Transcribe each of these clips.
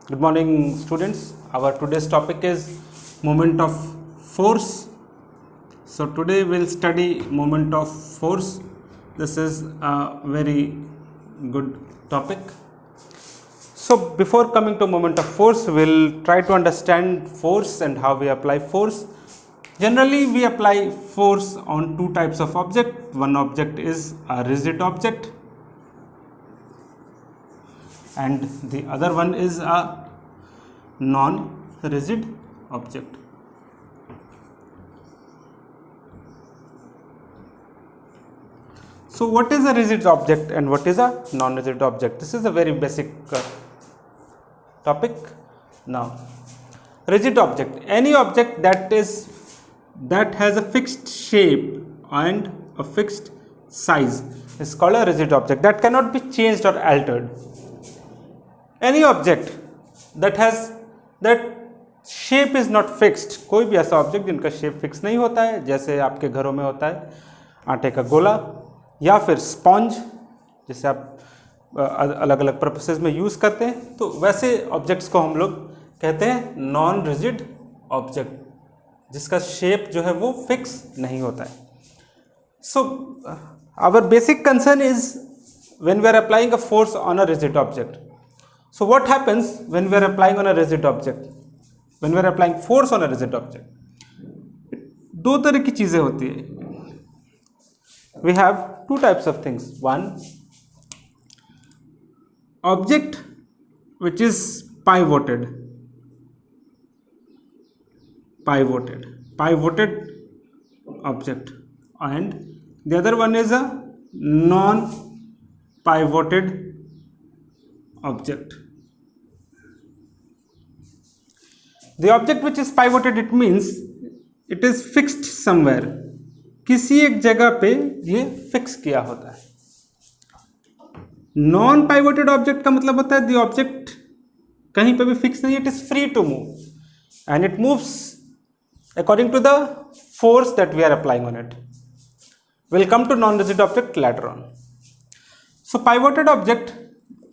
Good morning, students. Our today's topic is moment of force. So today we'll study moment of force. This is a very good topic. So before coming to moment of force, we'll try to understand force and how we apply force. Generally, we apply force on two types of object. One object is a rigid object, and the other one is a non-rigid object. So what is a rigid object and what is a non-rigid object? This is a very basic topic. Now, rigid object, any object that has a fixed shape and a fixed size is called a rigid object, that cannot be changed or altered. Any object that shape is not fixed, कोई भी ऐसा object जिनका shape fix नहीं होता है, जैसे आपके घरों में होता है आटे का गोला या फिर स्पॉन्ज, जिसे आप अलग अलग पर्पसेस में यूज़ करते हैं, तो वैसे ऑब्जेक्ट्स को हम लोग कहते हैं नॉन रिजिड ऑब्जेक्ट, जिसका शेप जो है वो फिक्स नहीं होता है. So our basic concern is when we are applying a force on a rigid object. So what happens when we are applying on a rigid object? When we are applying force on a rigid object, दो तरह की चीजें होती है. We have two types of things. One, object which is pivoted object, and the other one is a non-pivoted object. The object which is pivoted, it means it is fixed somewhere. किसी एक जगह पे ये fix किया होता है. Non pivoted object का मतलब होता है the object कहीं पे भी फिक्स नहीं, it is free to move and it moves according to the force that we are applying on it. We'll come to non-rigid object later on. So pivoted object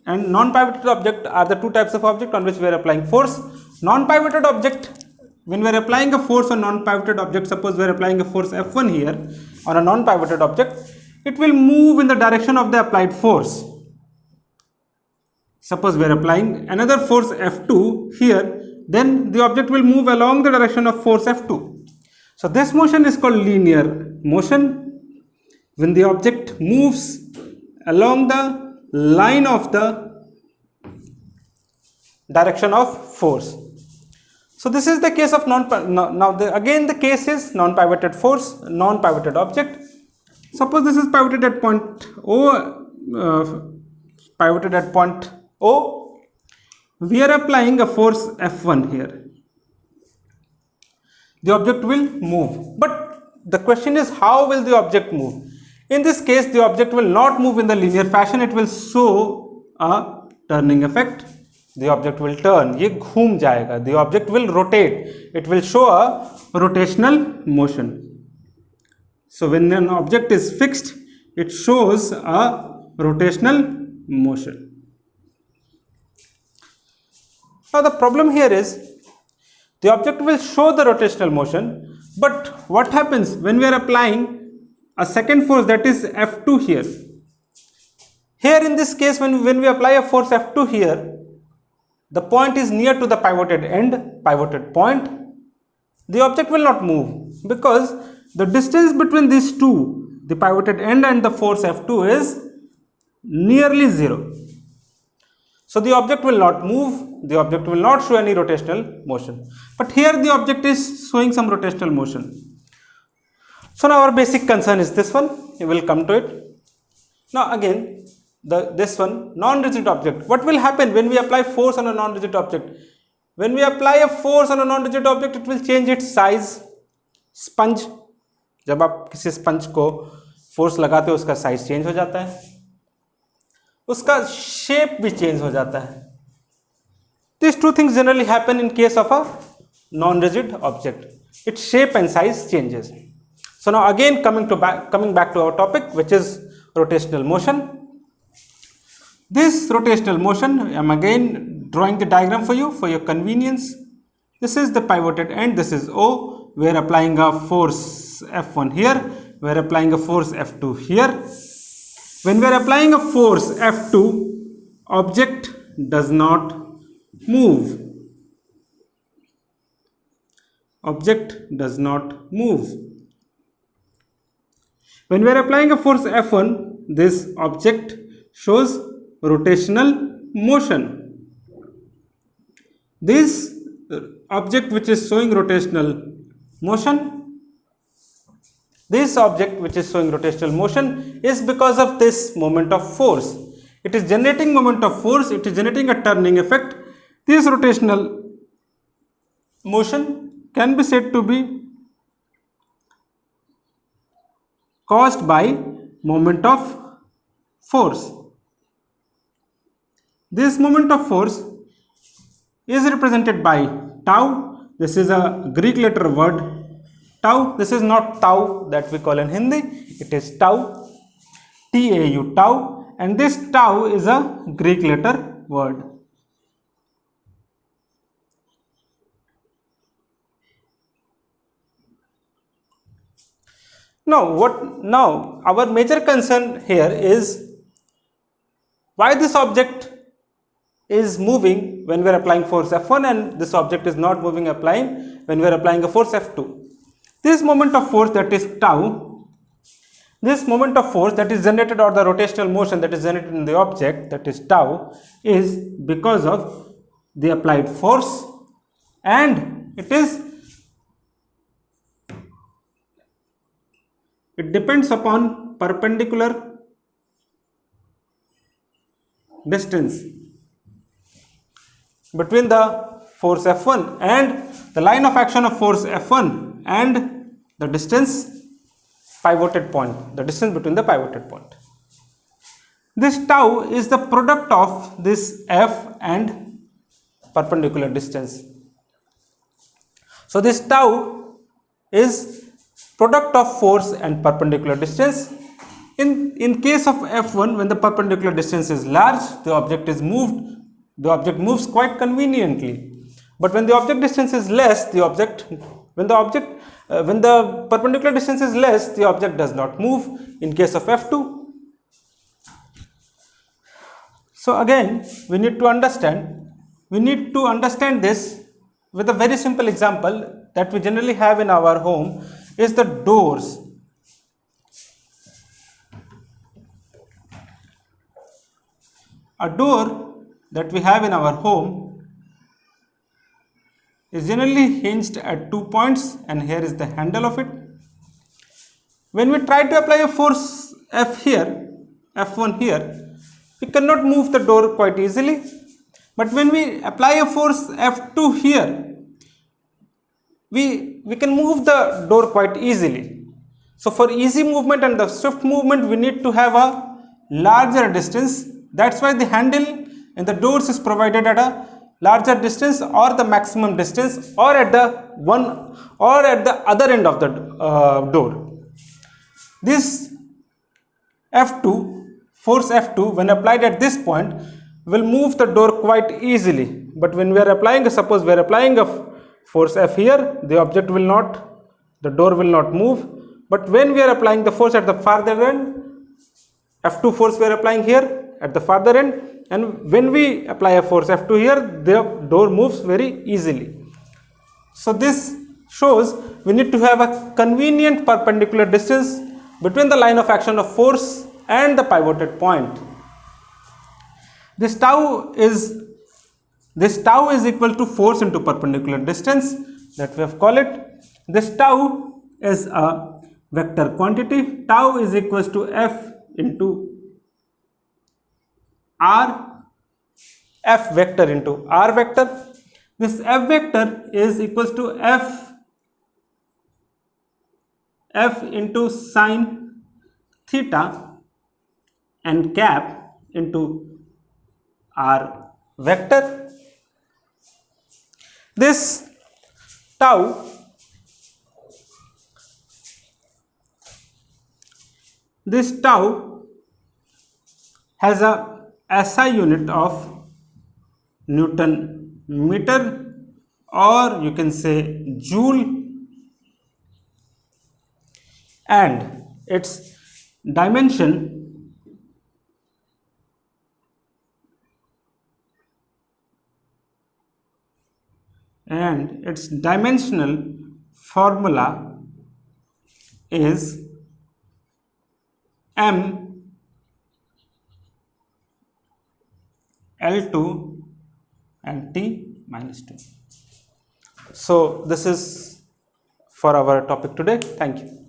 and non-pivoted object are the two types of object on which we are applying force. Non-pivoted object, when we are applying a force on non-pivoted object, suppose we are applying a force F1 here on a non-pivoted object, it will move in the direction of the applied force. Suppose we are applying another force F2 here, then the object will move along the direction of force F2. So this motion is called linear motion, when the object moves along the line of the direction of force. So this is the case of again the case is non-pivoted force, non-pivoted object. Suppose this is pivoted at point O, we are applying a force F1 here. The object will move, but the question is, how will the object move? In this case, the object will not move in the linear fashion, it will show a turning effect. The object will turn, ये घूम जाएगा. The object will rotate, it will show a rotational motion. So when an object is fixed, it shows a rotational motion. Now the problem here is, the object will show the rotational motion, but what happens when we are applying a second force, that is F2 here? Here in this case, when we apply a force F2 here, the point is near to the pivoted point, the object will not move, because the distance between these two, the pivoted end and the force F2, is nearly 0. So the object will not move, the object will not show any rotational motion. But here the object is showing some rotational motion. So now our basic concern is this one, we will come to it. Now again, this one, non-rigid object. What will happen when we apply force on a non-rigid object? When we apply a force on a non-rigid object, it will change its size. Sponge, जब आप किसी sponge को force लगाते हो, उसका size change हो जाता है, उसका shape भी change हो जाता है. These two things generally happen in case of a non-rigid object. Its shape and size changes. So now again coming back to our topic, which is rotational motion. This rotational motion, I am again drawing the diagram for you for your convenience. This is the pivoted end, this is O. We are applying a force F1 here, we are applying a force F2 here. When we are applying a force F2, object does not move. Object does not move. When we are applying a force F1, this object shows rotational motion. This object which is showing rotational motion, is because of this moment of force. It is generating moment of force, it is generating a turning effect. This rotational motion can be said to be caused by moment of force. This moment of force is represented by tau. This is a Greek letter word tau. This is not tau that we call in Hindi, it is tau, T-A-U, tau, and this tau is a Greek letter word. Now our major concern here is why this object is moving when we are applying force F1 and this object is not moving when we are applying a force F2. This moment of force, that is tau, this moment of force that is generated, or the rotational motion that is generated in the object, that is tau, is because of the applied force, and it depends upon perpendicular distance between the force F1 and the line of action of force F1 and the distance pivoted point, the distance between the pivoted point. This tau is the product of this F and perpendicular distance. So this tau is product of force and perpendicular distance. In case of F1, when the perpendicular distance is large, the object moves quite conveniently. But when the object distance is less, when the perpendicular distance is less, the object does not move in case of F2. So again, we need to understand this with a very simple example that we generally have in our home, is the doors. A door that we have in our home is generally hinged at 2 points, and here is the handle of it. When we try to apply a force F1 here, we cannot move the door quite easily. But when we apply a force F2 here, we can move the door quite easily. So for easy movement and the swift movement, we need to have a larger distance. That's why the handle in the doors is provided at a larger distance, or the maximum distance, or at the other end of the door. This force F2, when applied at this point, will move the door quite easily. But when we are applying, suppose we are applying a force F here, the door will not move. But when we are applying the force at the farther end, F2 force we are applying here at the farther end, and when we apply a force F2 here, the door moves very easily. So this shows we need to have a convenient perpendicular distance between the line of action of force and the pivoted point. This tau is equal to force into perpendicular distance, that we have called it. This tau is a vector quantity. Tau is equals to F into R, F vector into R vector. This F vector is equals to F into sine theta and cap into R vector. This tau has a SI unit of Newton meter, or you can say joule, and its dimension and its dimensional formula is m L2 and T minus 2. So this is for our topic today. Thank you.